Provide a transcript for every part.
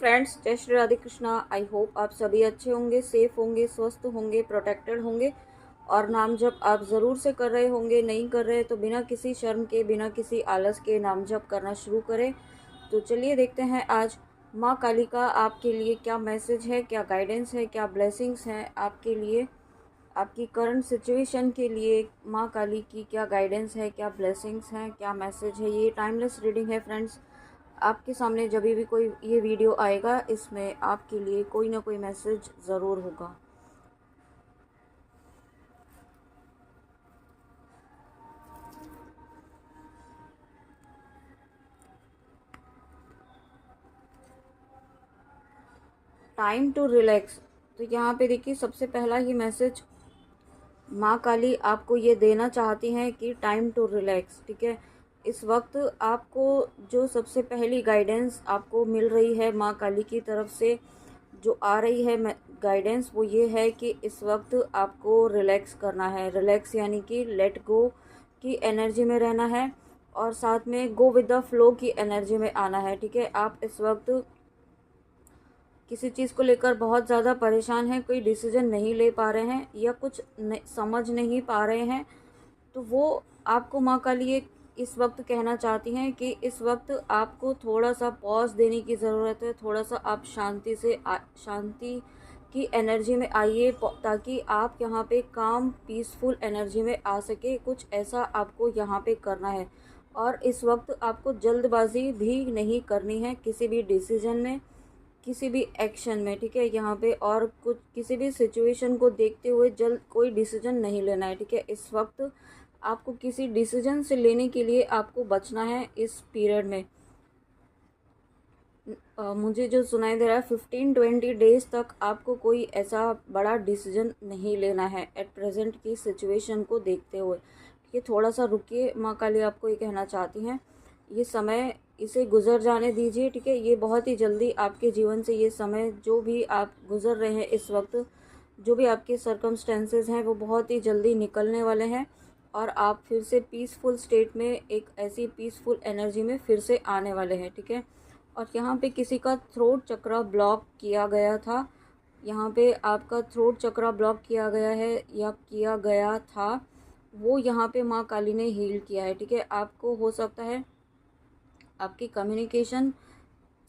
Friends, जय Shri Radhe Krishna. I hope आप सभी अच्छे होंगे, सेफ होंगे, स्वस्थ होंगे, प्रोटेक्टेड होंगे और नाम जप आप ज़रूर से कर रहे होंगे। नहीं कर रहे तो बिना किसी शर्म के, बिना किसी आलस के नाम जप करना शुरू करें। तो चलिए देखते हैं आज माँ काली का आपके लिए क्या मैसेज है, क्या गाइडेंस है, क्या ब्लेसिंग्स हैं आपके लिए, आपकी करंट सिचुएशन के लिए। माँ काली की क्या गाइडेंस है, क्या ब्लेसिंग्स हैं, क्या मैसेज है। ये टाइमलेस रीडिंग है फ्रेंड्स। आपके सामने जब भी कोई ये वीडियो आएगा, इसमें आपके लिए कोई ना कोई मैसेज ज़रूर होगा। Time to relax. तो यहाँ पे देखिए, सबसे पहला ही मैसेज माँ काली आपको ये देना चाहती हैं कि टाइम टू रिलैक्स। ठीक है, इस वक्त आपको जो सबसे पहली गाइडेंस आपको मिल रही है माँ काली की तरफ से, जो आ रही है गाइडेंस, वो ये है कि इस वक्त आपको रिलैक्स करना है। रिलैक्स यानी कि लेट गो की एनर्जी में रहना है और साथ में गो विद द फ्लो की एनर्जी में आना है। ठीक है, आप इस वक्त किसी चीज़ को लेकर बहुत ज़्यादा परेशान हैं, कोई डिसीजन नहीं ले पा रहे हैं या कुछ समझ नहीं पा रहे हैं, तो वो आपको माँ काली इस वक्त कहना चाहती हैं कि इस वक्त आपको थोड़ा सा पॉज देने की ज़रूरत है। थोड़ा सा आप शांति की एनर्जी में आइए, ताकि आप यहाँ पे काम पीसफुल एनर्जी में आ सके। कुछ ऐसा आपको यहाँ पे करना है और इस वक्त आपको जल्दबाजी भी नहीं करनी है किसी भी डिसीजन में, किसी भी एक्शन में। ठीक है, यहाँ पे और कुछ किसी भी सिचुएशन को देखते हुए जल्द कोई डिसीजन नहीं लेना है। ठीक है, इस वक्त आपको किसी डिसीजन से लेने के लिए आपको बचना है इस पीरियड में। मुझे जो सुनाई दे रहा है, 15-20 डेज तक आपको कोई ऐसा बड़ा डिसीजन नहीं लेना है एट प्रेजेंट की सिचुएशन को देखते हुए। ये थोड़ा सा रुकिए, माँ काली आपको ये कहना चाहती हैं, ये समय इसे गुजर जाने दीजिए। ठीक है, ये बहुत ही जल्दी आपके जीवन से ये समय जो भी आप गुजर रहे हैं इस वक्त, जो भी आपके सर्कमस्टेंसेस हैं, वो बहुत ही जल्दी निकलने वाले हैं और आप फिर से पीसफुल स्टेट में, एक ऐसी पीसफुल एनर्जी में फिर से आने वाले हैं। ठीक है, और यहाँ पे किसी का थ्रोट चक्र ब्लॉक किया गया था, यहाँ पे आपका थ्रोट चक्र ब्लॉक किया गया है या किया गया था, वो यहाँ पे माँ काली ने हील किया है। ठीक है, आपको हो सकता है आपकी कम्युनिकेशन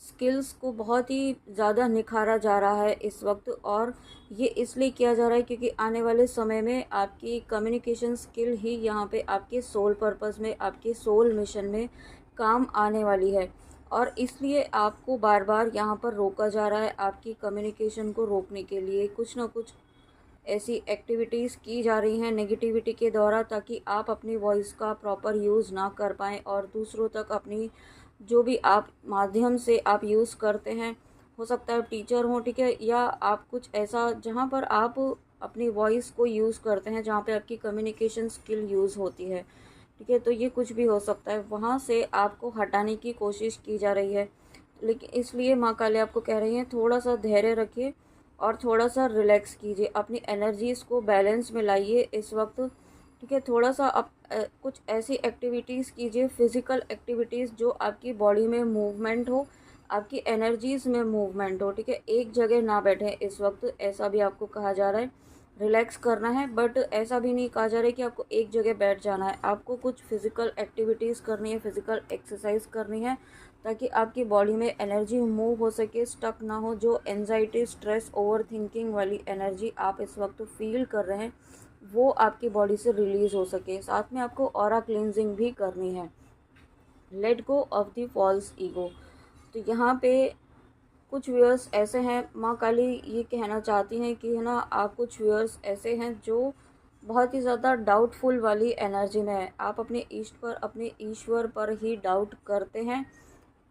स्किल्स को बहुत ही ज़्यादा निखारा जा रहा है इस वक्त, और ये इसलिए किया जा रहा है क्योंकि आने वाले समय में आपकी कम्युनिकेशन स्किल ही यहाँ पे आपके सोल पर्पस में, आपके सोल मिशन में काम आने वाली है। और इसलिए आपको बार बार यहाँ पर रोका जा रहा है। आपकी कम्युनिकेशन को रोकने के लिए कुछ ना कुछ ऐसी एक्टिविटीज़ की जा रही हैं नेगेटिविटी के द्वारा, ताकि आप अपनी वॉइस का प्रॉपर यूज़ ना कर पाएँ और दूसरों तक अपनी जो भी आप माध्यम से आप यूज़ करते हैं, हो सकता है टीचर हो, ठीक है, या आप कुछ ऐसा जहाँ पर आप अपनी वॉइस को यूज़ करते हैं, जहाँ पे आपकी कम्युनिकेशन स्किल यूज़ होती है। ठीक है, तो ये कुछ भी हो सकता है, वहाँ से आपको हटाने की कोशिश की जा रही है। लेकिन इसलिए माँ काली आपको कह रही हैं, थोड़ा सा धैर्य रखिए और थोड़ा सा रिलैक्स कीजिए, अपनी एनर्जीज़ को बैलेंस में लाइए इस वक्त। ठीक है, थोड़ा सा कुछ ऐसी एक्टिविटीज़ कीजिए, फिज़िकल एक्टिविटीज़ जो आपकी बॉडी में मूवमेंट हो, आपकी एनर्जीज़ में मूवमेंट हो। ठीक है, एक जगह ना बैठें इस वक्त, ऐसा भी आपको कहा जा रहा है। रिलैक्स करना है, बट ऐसा भी नहीं कहा जा रहा है कि आपको एक जगह बैठ जाना है। आपको कुछ फिज़िकल एक्टिविटीज़ करनी है, फिज़िकल एक्सरसाइज करनी है, ताकि आपकी बॉडी में एनर्जी मूव हो सके, स्टक ना हो। जो एंजाइटी, स्ट्रेस, ओवर थिंकिंग वाली एनर्जी आप इस वक्त फील कर रहे हैं, वो आपकी बॉडी से रिलीज़ हो सके। साथ में आपको ऑरा क्लींजिंग भी करनी है। Let go of the false ego. तो यहाँ पे कुछ व्यूअर्स ऐसे हैं, माँ काली ये कहना चाहती हैं कि है ना, आप कुछ व्यूअर्स ऐसे हैं जो बहुत ही ज़्यादा डाउटफुल वाली एनर्जी में है। आप अपने इष्ट पर, अपने ईश्वर पर ही डाउट करते हैं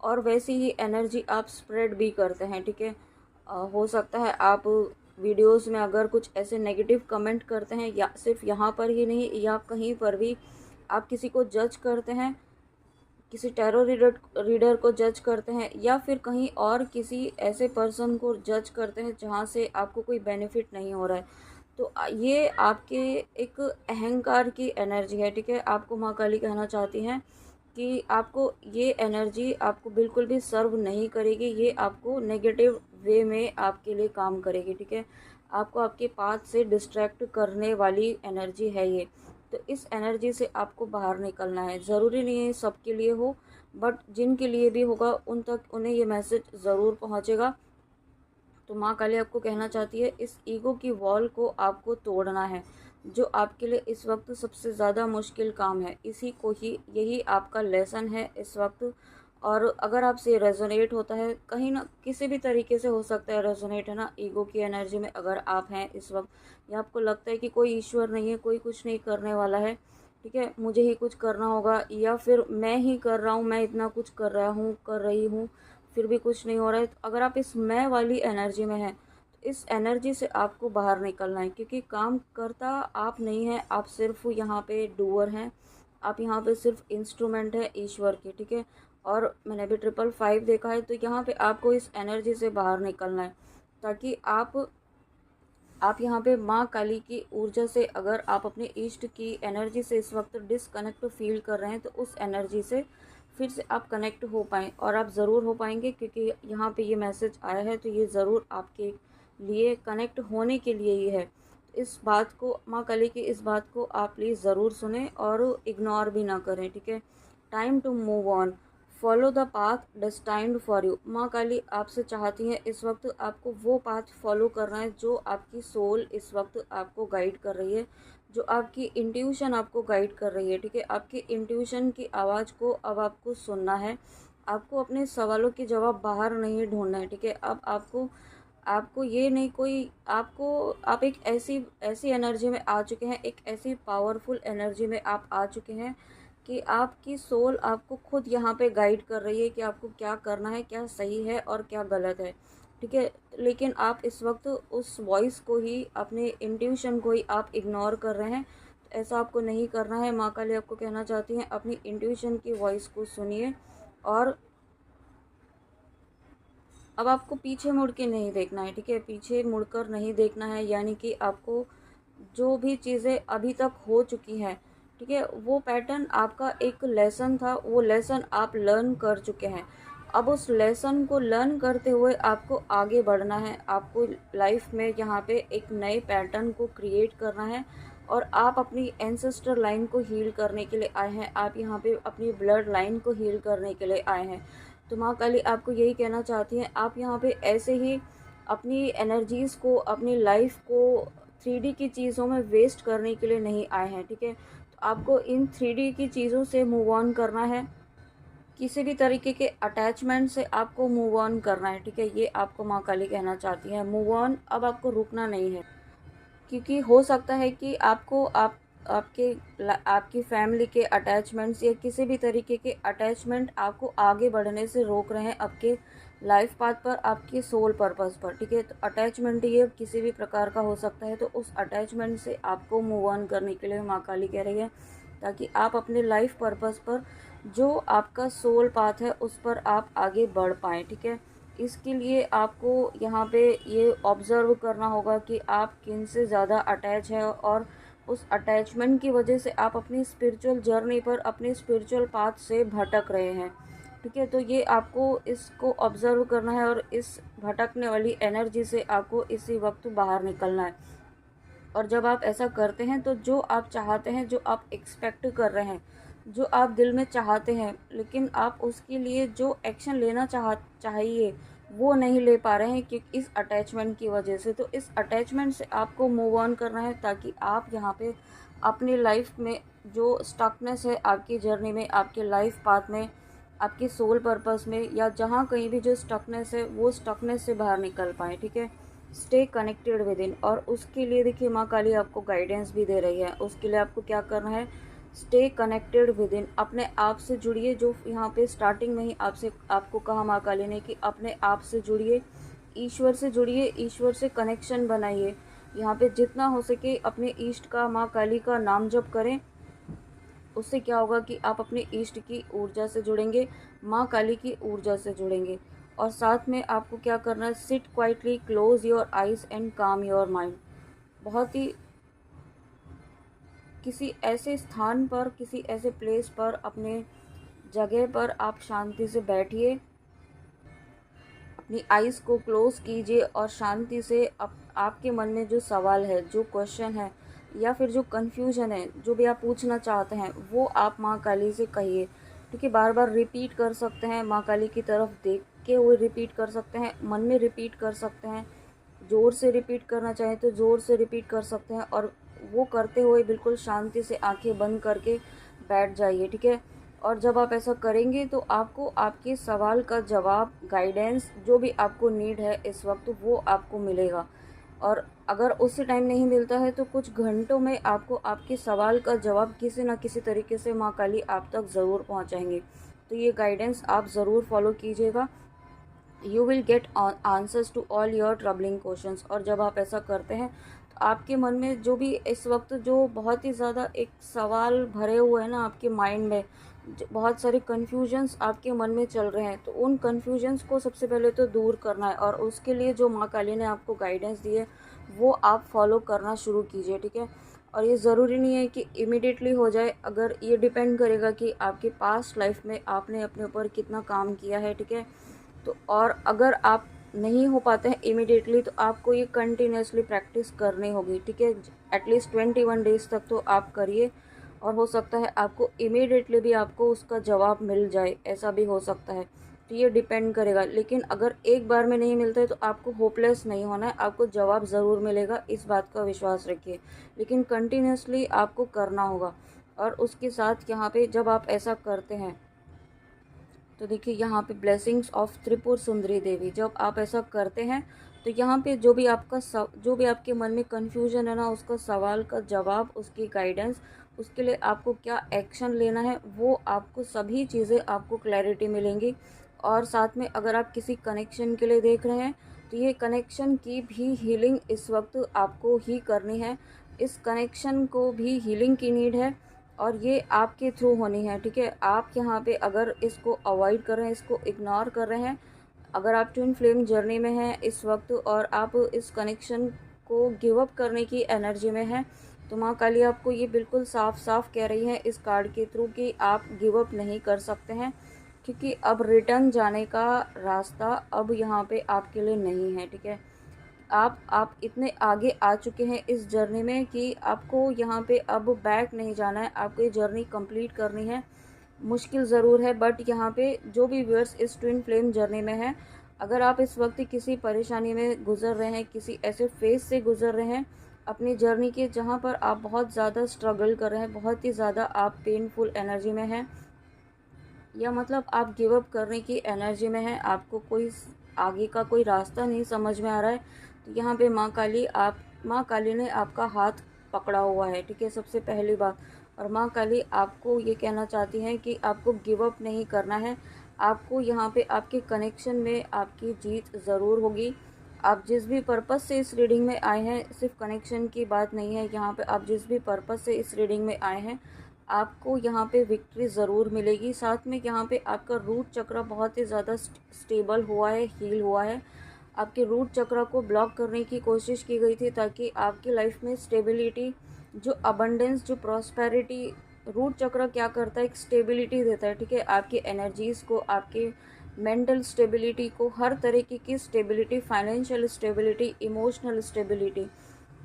और वैसी ही एनर्जी आप स्प्रेड भी करते हैं। ठीक है, हो सकता है आप वीडियोस में अगर कुछ ऐसे नेगेटिव कमेंट करते हैं, या सिर्फ यहाँ पर ही नहीं, या कहीं पर भी आप किसी को जज करते हैं, किसी टैरो रीडर को जज करते हैं, या फिर कहीं और किसी ऐसे पर्सन को जज करते हैं जहाँ से आपको कोई बेनिफिट नहीं हो रहा है, तो ये आपके एक अहंकार की एनर्जी है। ठीक है, आपको माँ काली कहना चाहती हैं कि आपको ये एनर्जी आपको बिल्कुल भी सर्व नहीं करेगी, ये आपको नेगेटिव वे में आपके लिए काम करेगी, ठीक है। आपको आपके पाथ से डिस्ट्रैक्ट करने वाली एनर्जी है ये। तो इस एनर्जी से आपको बाहर निकलना है। ज़रूरी नहीं है सबके लिए हो, बट जिनके लिए भी होगा उन तक उन्हें ये मैसेज ज़रूर पहुँचेगा। तो माँ काली आपको कहना चाहती है, इस ईगो की वॉल को आपको तोड़ना है, जो आपके लिए इस वक्त सबसे ज़्यादा मुश्किल काम है। इसी को ही, यही आपका लेसन है इस वक्त। और अगर आपसे रेजोनेट होता है, कहीं ना किसी भी तरीके से हो सकता है रेजोनेट, है ना, ईगो की एनर्जी में अगर आप हैं इस वक्त, या आपको लगता है कि कोई ईश्वर नहीं है, कोई कुछ नहीं करने वाला है, ठीक है, मुझे ही कुछ करना होगा, या फिर मैं ही कर रहा हूँ, मैं इतना कुछ कर रहा हूँ, कर रही हूँ, फिर भी कुछ नहीं हो रहा है। तो अगर आप इस मैं वाली एनर्जी में हैं, तो इस एनर्जी से आपको बाहर निकलना है, क्योंकि काम करता आप नहीं हैं, आप सिर्फ यहाँ पे डूअर हैं, आप यहाँ पे सिर्फ इंस्ट्रूमेंट है ईश्वर के, ठीक है। और मैंने भी 555 देखा है, तो यहाँ पे आपको इस एनर्जी से बाहर निकलना है, ताकि आप यहाँ पे माँ काली की ऊर्जा से, अगर आप अपने इष्ट की एनर्जी से इस वक्त डिसकनेक्ट फील कर रहे हैं, तो उस एनर्जी से फिर से आप कनेक्ट हो पाएँ, और आप ज़रूर हो पाएंगे, क्योंकि यहाँ पे ये मैसेज आया है, तो ये ज़रूर आपके लिए कनेक्ट होने के लिए ही है। तो इस बात को, माँ काली की इस बात को आप प्लीज़ ज़रूर सुने और इग्नोर भी ना करें, ठीक है। Time to move on, follow the path destined for you. माँ काली आपसे चाहती हैं इस वक्त आपको वो पाथ फॉलो करना है जो आपकी सोल इस वक्त आपको गाइड कर रही है, जो आपकी इंट्यूशन आपको गाइड कर रही है, ठीक है। आपकी इंट्यूशन की आवाज़ को अब आपको सुनना है। आपको अपने सवालों के जवाब बाहर नहीं ढूंढना है, ठीक है। अब आपको आपको ये नहीं कोई आपको, आप एक ऐसी ऐसी एनर्जी में आ चुके हैं, एक ऐसी पावरफुल एनर्जी में आप आ चुके हैं कि आपकी सोल आपको खुद यहाँ पे गाइड कर रही है कि आपको क्या करना है, क्या सही है और क्या गलत है, ठीक है। लेकिन आप इस वक्त उस वॉइस को ही, अपने इंट्यूशन को ही आप इग्नोर कर रहे हैं। तो ऐसा आपको नहीं करना है। माँ काली आपको कहना चाहती हैं, अपनी इंट्यूशन की वॉइस को सुनिए, और अब आपको पीछे मुड़ के नहीं देखना है, ठीक है। पीछे मुड़कर नहीं देखना है, यानी कि आपको जो भी चीज़ें अभी तक हो चुकी हैं, ठीक है, वो पैटर्न आपका एक लेसन था, वो लेसन आप लर्न कर चुके हैं। अब उस लेसन को लर्न करते हुए आपको आगे बढ़ना है। आपको लाइफ में यहाँ पे एक नए पैटर्न को क्रिएट करना है, और आप अपनी एंसेस्टर लाइन को हील करने के लिए आए हैं। आप यहाँ पे अपनी ब्लड लाइन को हील करने के लिए आए हैं। तो माँ काली आपको यही कहना चाहती हैं, आप यहाँ पे ऐसे ही अपनी एनर्जीज़ को, अपनी लाइफ को 3D की चीज़ों में वेस्ट करने के लिए नहीं आए हैं, ठीक है। तो आपको इन 3D की चीज़ों से मूव ऑन करना है, किसी भी तरीके के अटैचमेंट से आपको मूव ऑन करना है, ठीक है। ये आपको माँ काली कहना चाहती है, मूव ऑन, अब आपको रुकना नहीं है। क्योंकि हो सकता है कि आपको आपकी फैमिली के अटैचमेंट्स या किसी भी तरीके के अटैचमेंट आपको आगे बढ़ने से रोक रहे हैं, आपके लाइफ पाथ पर, आपके सोल पर्पस पर, ठीक है। तो अटैचमेंट ये किसी भी प्रकार का हो सकता है, तो उस अटैचमेंट से आपको मूव ऑन करने के लिए माँ काली कह रही है, ताकि आप अपने लाइफ पर्पस पर, जो आपका सोल पाथ है, उस पर आप आगे बढ़ पाएँ, ठीक है। इसके लिए आपको यहाँ पे ये ऑब्ज़र्व करना होगा कि आप किन से ज़्यादा अटैच है, और उस अटैचमेंट की वजह से आप अपनी स्पिरिचुअल जर्नी पर, अपने स्पिरिचुअल पाथ से भटक रहे हैं, ठीक है। तो ये आपको इसको ऑब्ज़र्व करना है, और इस भटकने वाली एनर्जी से आपको इसी वक्त बाहर निकलना है। और जब आप ऐसा करते हैं, तो जो आप चाहते हैं, जो आप एक्सपेक्ट कर रहे हैं, जो आप दिल में चाहते हैं, लेकिन आप उसके लिए जो एक्शन लेना चाहिए, वो नहीं ले पा रहे हैं, क्योंकि इस अटैचमेंट की वजह से। तो इस अटैचमेंट से आपको मूव ऑन करना है, ताकि आप यहाँ पे अपनी लाइफ में जो स्टकनेस है, आपकी जर्नी में, आपके लाइफ पाथ में, आपके सोल पर्पस में, या जहाँ कहीं भी जो स्टकनेस है, वो स्टकनेस से बाहर निकल पाएँ, ठीक है। स्टे कनेक्टेड विद इन, और उसके लिए देखिए माँ काली आपको गाइडेंस भी दे रही है। उसके लिए आपको क्या करना है, स्टे कनेक्टेड विद इन, अपने आप से जुड़िए। जो यहाँ पे स्टार्टिंग में ही आपको कहा माँ काली ने कि अपने आप से जुड़िए, ईश्वर से जुड़िए, ईश्वर से कनेक्शन बनाइए। यहाँ पे जितना हो सके अपने इष्ट का, माँ काली का नाम जप करें। उससे क्या होगा कि आप अपने इष्ट की ऊर्जा से जुड़ेंगे, माँ काली की ऊर्जा से जुड़ेंगे। और साथ में आपको क्या करना है, sit quietly, close your eyes and काम योर माइंड। बहुत ही किसी ऐसे स्थान पर, किसी ऐसे प्लेस पर अपने जगह पर आप शांति से बैठिए, अपनी आइज़ को क्लोज़ कीजिए और शांति से आपके मन में जो सवाल है, जो क्वेश्चन है या फिर जो कन्फ्यूजन है, जो भी आप पूछना चाहते हैं, वो आप माँ काली से कहिए। ठीक है, बार बार रिपीट कर सकते हैं, माँ काली की तरफ देख के हुए रिपीट कर सकते हैं, मन में रिपीट कर सकते हैं, ज़ोर से रिपीट करना चाहें तो ज़ोर से रिपीट कर सकते हैं। और वो करते हुए बिल्कुल शांति से आंखें बंद करके बैठ जाइए। ठीक है, और जब आप ऐसा करेंगे तो आपको आपके सवाल का जवाब, गाइडेंस, जो भी आपको नीड है इस वक्त, वो आपको मिलेगा। और अगर उसी टाइम नहीं मिलता है तो कुछ घंटों में आपको आपके सवाल का जवाब किसी न किसी तरीके से माँ काली आप तक ज़रूर पहुँचाएंगे। तो ये गाइडेंस आप ज़रूर फॉलो कीजिएगा। You will get answers to all your troubling questions. और जब आप ऐसा करते हैं तो आपके मन में जो भी इस वक्त जो बहुत ही ज़्यादा एक सवाल भरे हुए हैं ना आपके माइंड में, बहुत सारे कन्फ्यूजन्स आपके मन में चल रहे हैं, तो उन कन्फ्यूजन्स को सबसे पहले तो दूर करना है। और उसके लिए जो माँ काली ने आपको गाइडेंस दी है वो आप फॉलो करना शुरू कीजिए। ठीक है, और ये ज़रूरी नहीं है कि इमिडिएटली हो जाए, अगर ये डिपेंड करेगा कि आपके पास्ट लाइफ में आपने अपने ऊपर कितना काम किया है। ठीक है, तो और अगर आप नहीं हो पाते हैं इमिडिएटली तो आपको ये कंटिन्यूसली प्रैक्टिस करनी होगी। ठीक है, एटलीस्ट 21 डेज़ तक तो आप करिए, और हो सकता है आपको इमीडिएटली भी आपको उसका जवाब मिल जाए, ऐसा भी हो सकता है। तो ये डिपेंड करेगा, लेकिन अगर एक बार में नहीं मिलता है तो आपको होपलेस नहीं होना है, आपको जवाब ज़रूर मिलेगा, इस बात का विश्वास रखिए। लेकिन कंटिन्यूसली आपको करना होगा। और उसके साथ यहाँ पे जब आप ऐसा करते हैं तो देखिए यहाँ पे ब्लेसिंग्स ऑफ त्रिपुर सुंदरी देवी, जब आप ऐसा करते हैं तो यहाँ पे जो भी जो भी आपके मन में कन्फ्यूजन है ना, उसका सवाल का जवाब, उसकी गाइडेंस, उसके लिए आपको क्या एक्शन लेना है, वो आपको सभी चीज़ें आपको क्लैरिटी मिलेंगी। और साथ में अगर आप किसी कनेक्शन के लिए देख रहे हैं तो ये कनेक्शन की भी हीलिंग इस वक्त आपको ही करनी है। इस कनेक्शन को भी हीलिंग की नीड है और ये आपके थ्रू होनी है। ठीक है, आप यहाँ पे अगर इसको अवॉइड कर रहे हैं, इसको इग्नोर कर रहे हैं, अगर आप ट्विन फ्लेम जर्नी में हैं इस वक्त और आप इस कनेक्शन को गिव अप करने की एनर्जी में हैं, तो माँ काली आपको ये बिल्कुल साफ साफ कह रही है इस कार्ड के थ्रू कि आप गिव अप नहीं कर सकते हैं, क्योंकि अब रिटर्न जाने का रास्ता अब यहाँ पे आपके लिए नहीं है। ठीक है, आप इतने आगे आ चुके हैं इस जर्नी में कि आपको यहाँ पे अब बैक नहीं जाना है, आपको ये जर्नी कंप्लीट करनी है। मुश्किल ज़रूर है, बट यहाँ पे जो भी व्यूअर्स इस ट्विन फ्लेम जर्नी में हैं, अगर आप इस वक्त किसी परेशानी में गुजर रहे हैं, किसी ऐसे फेज से गुजर रहे हैं अपनी जर्नी के जहाँ पर आप बहुत ज़्यादा स्ट्रगल कर रहे हैं, बहुत ही ज़्यादा आप पेनफुल एनर्जी में हैं, या मतलब आप गिव अप करने की एनर्जी में हैं, आपको कोई आगे का कोई रास्ता नहीं समझ में आ रहा है, तो यहाँ पे माँ काली ने आपका हाथ पकड़ा हुआ है। ठीक है, सबसे पहली बात। और माँ काली आपको ये कहना चाहती हैं कि आपको गिव अप नहीं करना है, आपको यहाँ पे आपके कनेक्शन में आपकी जीत ज़रूर होगी। आप जिस भी पर्पज़ से इस रीडिंग में आए हैं, सिर्फ कनेक्शन की बात नहीं है यहाँ पे, आप जिस भी पर्पज़ से इस रीडिंग में आए हैं आपको यहाँ पे विक्ट्री ज़रूर मिलेगी। साथ में यहाँ पे आपका रूट चक्र बहुत ही ज़्यादा स्टेबल हुआ है, हील हुआ है। आपके रूट चक्र को ब्लॉक करने की कोशिश की गई थी ताकि आपकी लाइफ में स्टेबिलिटी, जो अबंडेंस, जो प्रॉस्पेरिटी, रूट चक्र क्या करता है, एक स्टेबिलिटी देता है। ठीक है, आपकी एनर्जीज़ को, आपके मेंटल स्टेबिलिटी को, हर तरीके की stability, financial stability, emotional stability,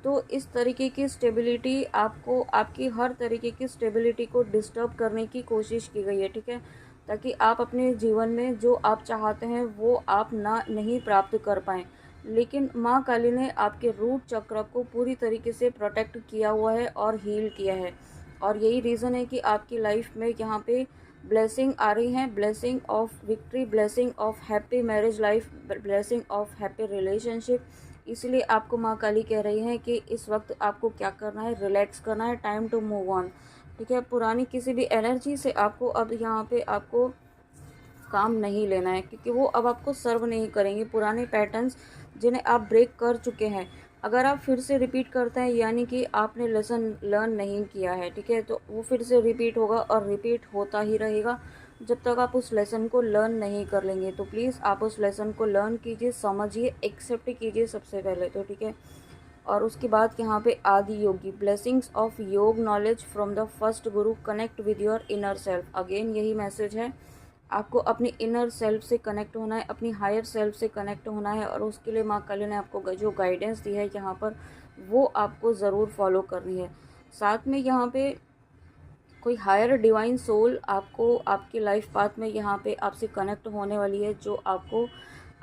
तो इस तरीके की स्टेबिलिटी आपको, आपकी हर तरीके की स्टेबिलिटी को डिस्टर्ब करने की कोशिश की गई है। ठीक है, ताकि आप अपने जीवन में जो आप चाहते हैं वो आप नहीं प्राप्त कर पाएँ। लेकिन माँ काली ने आपके रूट चक्र को पूरी तरीके से प्रोटेक्ट किया हुआ है और हील किया है, और यही रीज़न है कि आपकी लाइफ में यहाँ पे ब्लेसिंग आ रही हैं, blessing of victory, blessing of happy marriage life, blessing of happy relationship. इसलिए आपको माँ काली कह रही हैं कि इस वक्त आपको क्या करना है, रिलैक्स करना है, टाइम टू मूव ऑन। ठीक है, पुरानी किसी भी एनर्जी से आपको अब यहाँ पे आपको काम नहीं लेना है, क्योंकि वो अब आपको सर्व नहीं करेंगे। पुराने पैटर्न्स जिन्हें आप ब्रेक कर चुके हैं, अगर आप फिर से रिपीट करते हैं यानी कि आपने लेसन लर्न नहीं किया है। ठीक है, तो वो फिर से रिपीट होगा और रिपीट होता ही रहेगा जब तक आप उस लेसन को लर्न नहीं कर लेंगे। तो प्लीज़ आप उस लेसन को लर्न कीजिए, समझिए, एक्सेप्ट कीजिए सबसे पहले तो। ठीक है, और उसके बाद यहाँ पे आदि योगी, ब्लेसिंग्स ऑफ योग knowledge from the first Guru, connect with your inner self. Again यही मैसेज है, आपको अपनी इनर सेल्फ से कनेक्ट होना है, अपनी हायर सेल्फ से कनेक्ट होना है, और उसके लिए माँ काली ने आपको जो गाइडेंस दी है यहाँ पर वो आपको ज़रूर फॉलो करनी है। साथ में यहाँ पे कोई हायर डिवाइन सोल आपको आपकी लाइफ पाथ में यहाँ पे आपसे कनेक्ट होने वाली है, जो आपको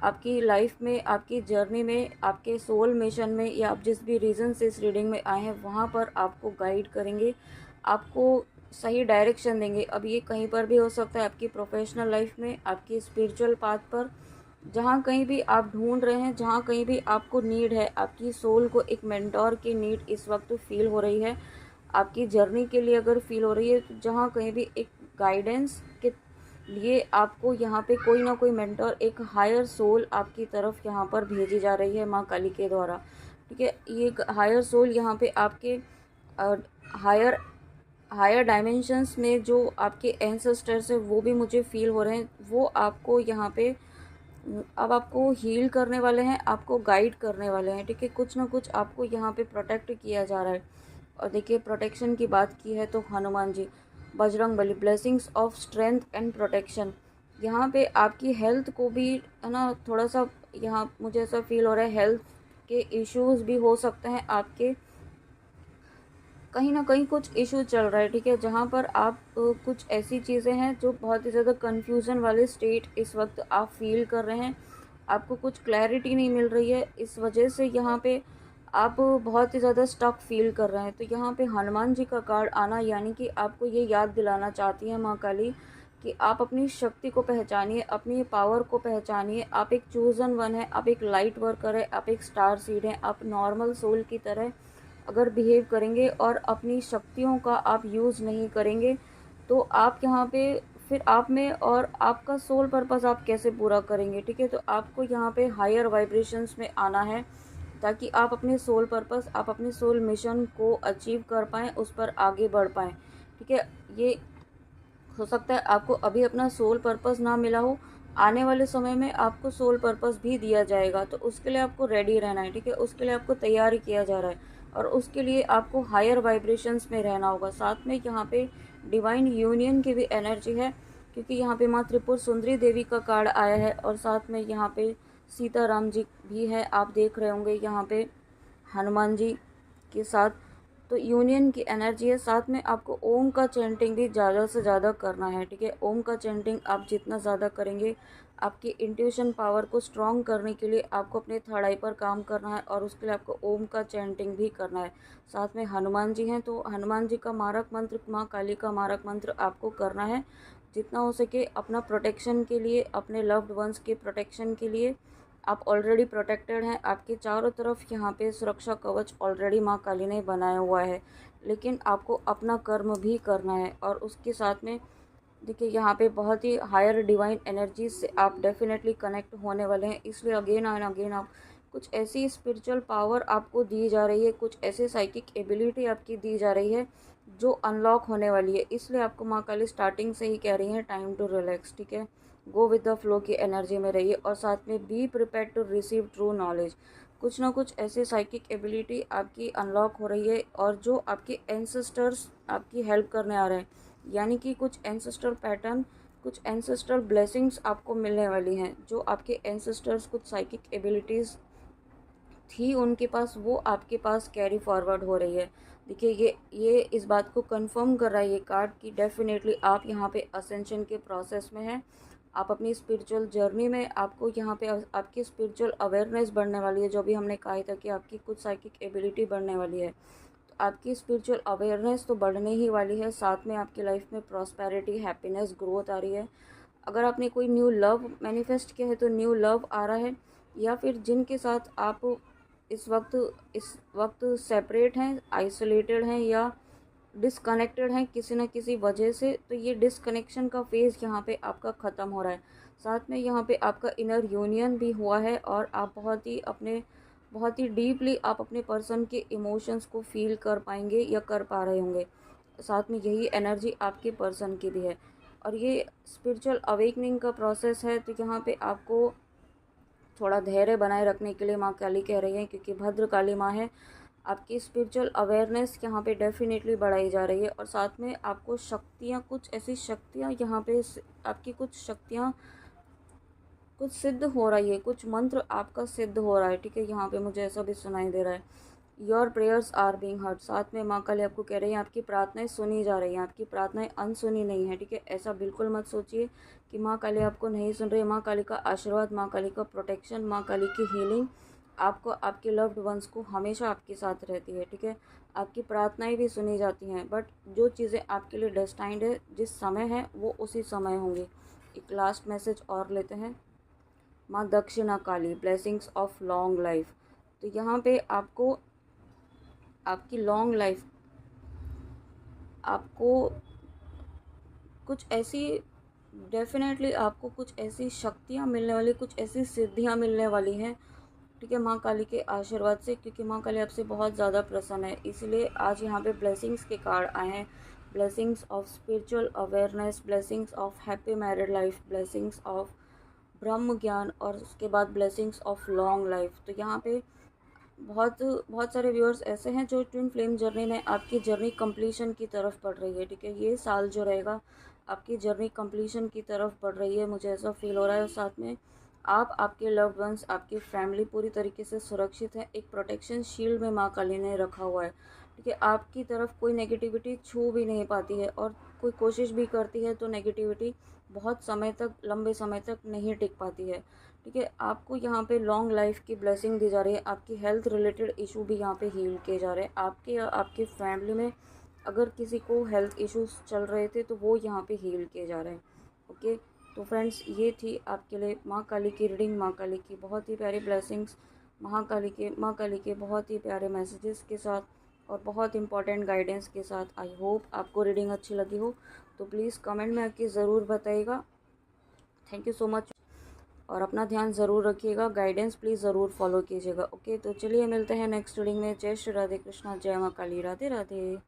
आपकी लाइफ में, आपकी जर्नी में, आपके सोल मिशन में, या आप जिस भी रीज़न से इस रीडिंग में आए हैं वहाँ पर आपको गाइड करेंगे, आपको सही डायरेक्शन देंगे। अब ये कहीं पर भी हो सकता है, आपकी प्रोफेशनल लाइफ में, आपकी स्पिरिचुअल पाथ पर, जहाँ कहीं भी आप ढूंढ रहे हैं, जहाँ कहीं भी आपको नीड है, आपकी सोल को एक मेंटोर की नीड इस वक्त फील हो रही है, आपकी जर्नी के लिए अगर फील हो रही है, तो जहाँ कहीं भी एक गाइडेंस के लिए आपको यहाँ पे कोई ना कोई मेंटर, एक हायर सोल आपकी तरफ यहाँ पर भेजी जा रही है माँ काली के द्वारा। ठीक है, ये हायर सोल यहाँ पे आपके हायर हायर डायमेंशंस में जो आपके एंसेस्टर्स है वो भी मुझे फील हो रहे हैं, वो आपको यहाँ पे अब आपको हील करने वाले हैं, आपको गाइड करने वाले हैं। ठीक है, कुछ ना कुछ आपको यहाँ पे प्रोटेक्ट किया जा रहा है। और देखिए, प्रोटेक्शन की बात की है तो Hanuman ji, Bajrang Bali, blessings of strength and protection. यहाँ पे आपकी हेल्थ को भी है ना, थोड़ा सा यहाँ मुझे ऐसा फील हो रहा है, हेल्थ के इश्यूज़ भी हो सकते हैं आपके, कहीं ना कहीं कुछ इशू चल रहा है। ठीक है, जहाँ पर आप कुछ ऐसी चीज़ें हैं जो बहुत ही ज़्यादा कन्फ्यूज़न वाले स्टेट इस वक्त आप फील कर रहे हैं, आपको कुछ क्लैरिटी नहीं मिल रही है, इस वजह से यहाँ पे आप बहुत ही ज़्यादा स्टक फील कर रहे हैं। तो यहाँ पे हनुमान जी का कार्ड आना यानी कि आपको ये याद दिलाना चाहती है माँ काली कि आप अपनी शक्ति को पहचानिए, अपनी पावर को पहचानिए। आप एक चूज़न वन है, आप एक लाइट वर्कर है, आप एक स्टार सीड है। आप नॉर्मल सोल की तरह अगर बिहेव करेंगे और अपनी शक्तियों का आप यूज़ नहीं करेंगे तो आप यहाँ पे फिर आप में और आपका सोल पर्पस आप कैसे पूरा करेंगे। ठीक है, तो आपको यहाँ पे हायर वाइब्रेशंस में आना है ताकि आप अपने सोल पर्पस, आप अपने सोल मिशन को अचीव कर पाएँ, उस पर आगे बढ़ पाएँ। ठीक है, ये हो सकता है आपको अभी अपना सोल पर्पस ना मिला हो, आने वाले समय में आपको सोल पर्पस भी दिया जाएगा, तो उसके लिए आपको रेडी रहना है। ठीक है, उसके लिए आपको तैयारी किया जा रहा है और उसके लिए आपको हायर वाइब्रेशंस में रहना होगा। साथ में यहाँ पे डिवाइन यूनियन की भी एनर्जी है, क्योंकि यहाँ पे माँ त्रिपुर सुंदरी देवी का कार्ड आया है और साथ में यहाँ पे सीताराम जी भी है, आप देख रहे होंगे यहाँ पे हनुमान जी के साथ। तो यूनियन की एनर्जी है। साथ में आपको ओम का चैंटिंग भी ज़्यादा से ज़्यादा करना है। ठीक है, ओम का चैंटिंग आप जितना ज़्यादा करेंगे, आपकी इंट्यूशन पावर को स्ट्रॉन्ग करने के लिए आपको अपने थर्ड आई पर काम करना है और उसके लिए आपको ओम का चैंटिंग भी करना है। साथ में हनुमान जी हैं, तो हनुमान जी का मारक मंत्र, माँ काली का मारक मंत्र आपको करना है जितना हो सके अपना प्रोटेक्शन के लिए, अपने लव्ड वंस के प्रोटेक्शन के लिए। आप ऑलरेडी प्रोटेक्टेड हैं, आपके चारों तरफ यहाँ पे सुरक्षा कवच ऑलरेडी माँ काली ने बनाया हुआ है, लेकिन आपको अपना कर्म भी करना है। और उसके साथ में देखिए, यहाँ पे बहुत ही हायर डिवाइन एनर्जी से आप डेफिनेटली कनेक्ट होने वाले हैं, इसलिए अगेन एंड अगेन आप कुछ ऐसी स्पिरिचुअल पावर आपको दी जा रही है, कुछ ऐसे साइकिक एबिलिटी आपकी दी जा रही है जो अनलॉक होने वाली है। इसलिए आपको माँ काली स्टार्टिंग से ही कह रही हैं टाइम टू रिलैक्स। ठीक है, गो विद द फ्लो की एनर्जी में रहिए और साथ में be prepare to receive true knowledge. कुछ ना कुछ ऐसे साइकिक एबिलिटी आपकी अनलॉक हो रही है और जो आपके एंसेस्टर्स आपकी हेल्प करने आ रहे हैं, यानी कि कुछ एंसेस्ट्रल पैटर्न, कुछ एंसेस्ट्रल ब्लेसिंग्स आपको मिलने वाली हैं। जो आपके एंसेस्टर्स कुछ साइकिक एबिलिटीज़ थी उनके पास, वो आपके पास कैरी फॉरवर्ड हो रही है। देखिए, ये इस बात को कंफर्म कर रहा है ये कार्ड कि डेफिनेटली आप यहाँ पे असेंशन के प्रोसेस में हैं। आप अपनी स्पिरिचुअल जर्नी में, आपको यहाँ पे आपकी स्पिरिचुअल अवेयरनेस बढ़ने वाली है। जो भी हमने कहा था कि आपकी कुछ साइकिक एबिलिटी बढ़ने वाली है, तो आपकी स्पिरिचुअल अवेयरनेस तो बढ़ने ही वाली है। साथ में आपकी लाइफ में प्रॉस्पेरिटी, हैप्पीनेस, ग्रोथ आ रही है। अगर आपने कोई न्यू लव मैनिफेस्ट किया है तो न्यू लव आ रहा है, या फिर जिनके साथ आप इस वक्त सेपरेट हैं, आइसोलेटेड हैं या डिसकनेक्टेड हैं किसी न किसी वजह से, तो ये डिसकनेक्शन का फेज़ यहाँ पे आपका ख़त्म हो रहा है। साथ में यहाँ पे आपका इनर यूनियन भी हुआ है और आप बहुत ही डीपली आप अपने पर्सन के इमोशंस को फील कर पाएंगे या कर पा रहे होंगे। साथ में यही एनर्जी आपके पर्सन की भी है और ये स्पिरिचुअल अवेकनिंग का प्रोसेस है। तो यहाँ पे आपको थोड़ा धैर्य बनाए रखने के लिए माँ काली कह रही है, क्योंकि भद्र काली माँ है। आपकी स्पिरिचुअल अवेयरनेस यहाँ पे डेफिनेटली बढ़ाई जा रही है, और साथ में आपको शक्तियाँ, कुछ ऐसी शक्तियाँ यहाँ पे आपकी कुछ शक्तियाँ कुछ सिद्ध हो रही है, कुछ मंत्र आपका सिद्ध हो रहा है, ठीक है। यहाँ पे मुझे ऐसा भी सुनाई दे रहा है, your prayers are being heard. साथ में माँ काली आपको कह रही है आपकी प्रार्थनाएं सुनी जा रही हैं, आपकी प्रार्थनाएं अनसुनी नहीं है, ठीक है। ऐसा बिल्कुल मत सोचिए कि माँ काली आपको नहीं सुन रही है। माँ काली का आशीर्वाद, माँ काली का प्रोटेक्शन, माँ काली की हीलिंग आपको, आपके लव्ड वंस को हमेशा आपके साथ रहती है, ठीक है। आपकी प्रार्थनाएं भी सुनी जाती हैं, बट जो चीज़ें आपके लिए डेस्टाइंड है, जिस समय है वो उसी समय होंगी। एक लास्ट मैसेज और लेते हैं। माँ दक्षिणा काली, ब्लेसिंग्स ऑफ लॉन्ग लाइफ। तो यहाँ पे आपको आपकी लॉन्ग लाइफ, आपको कुछ ऐसी, डेफिनेटली आपको कुछ ऐसी शक्तियाँ मिलने वाली, कुछ ऐसी सिद्धियाँ मिलने वाली हैं, ठीक है, माँ काली के आशीर्वाद से। क्योंकि माँ काली आपसे बहुत ज़्यादा प्रसन्न है, इसलिए आज यहाँ पे ब्लेसिंग्स के कार्ड आए हैं। Blessings of spiritual awareness, blessings of happy married life, blessings of ब्रह्म ज्ञान, और उसके बाद ब्लेसिंग्स ऑफ लॉन्ग लाइफ। तो यहाँ पे बहुत बहुत सारे व्यूअर्स ऐसे हैं जो ट्विन फ्लेम जर्नी में आपकी जर्नी कंप्लीशन की तरफ बढ़ रही है, ठीक है। ये साल जो रहेगा आपकी जर्नी कंप्लीशन की तरफ बढ़ रही है, मुझे ऐसा फील हो रहा है। और साथ में आप, आपके लव्ड वंस, आपकी फैमिली पूरी तरीके से सुरक्षित है। एक प्रोटेक्शन शील्ड में माँ काली ने रखा हुआ है, ठीक है। आपकी तरफ कोई नेगेटिविटी छू भी नहीं पाती है, और कोई कोशिश भी करती है तो नेगेटिविटी बहुत समय तक, लंबे समय तक नहीं टिक पाती है, ठीक है। आपको यहाँ पे लॉन्ग लाइफ की ब्लेसिंग दी जा रही है। आपकी हेल्थ रिलेटेड इशू भी यहाँ पे हील किए जा रहे हैं। आपके या आपकी फैमिली में अगर किसी को हेल्थ इश्यूज चल रहे थे तो वो यहाँ पे हील किए जा रहे हैं, ओके। तो फ्रेंड्स, ये थी आपके लिए माँ काली की रीडिंग, माँ काली की बहुत ही प्यारी ब्लेसिंग्स, माँ काली के बहुत ही प्यारे मैसेजेस के साथ, और बहुत इंपॉर्टेंट गाइडेंस के साथ। आई होप आपको रीडिंग अच्छी लगी हो, तो प्लीज़ कमेंट में आके ज़रूर बताइएगा। थैंक यू सो मच, और अपना ध्यान ज़रूर रखिएगा, गाइडेंस प्लीज़ ज़रूर फॉलो कीजिएगा, ओके। तो चलिए मिलते हैं नेक्स्ट रीडिंग में। जय श्री राधे कृष्णा, जय माँ काली, राधे राधे।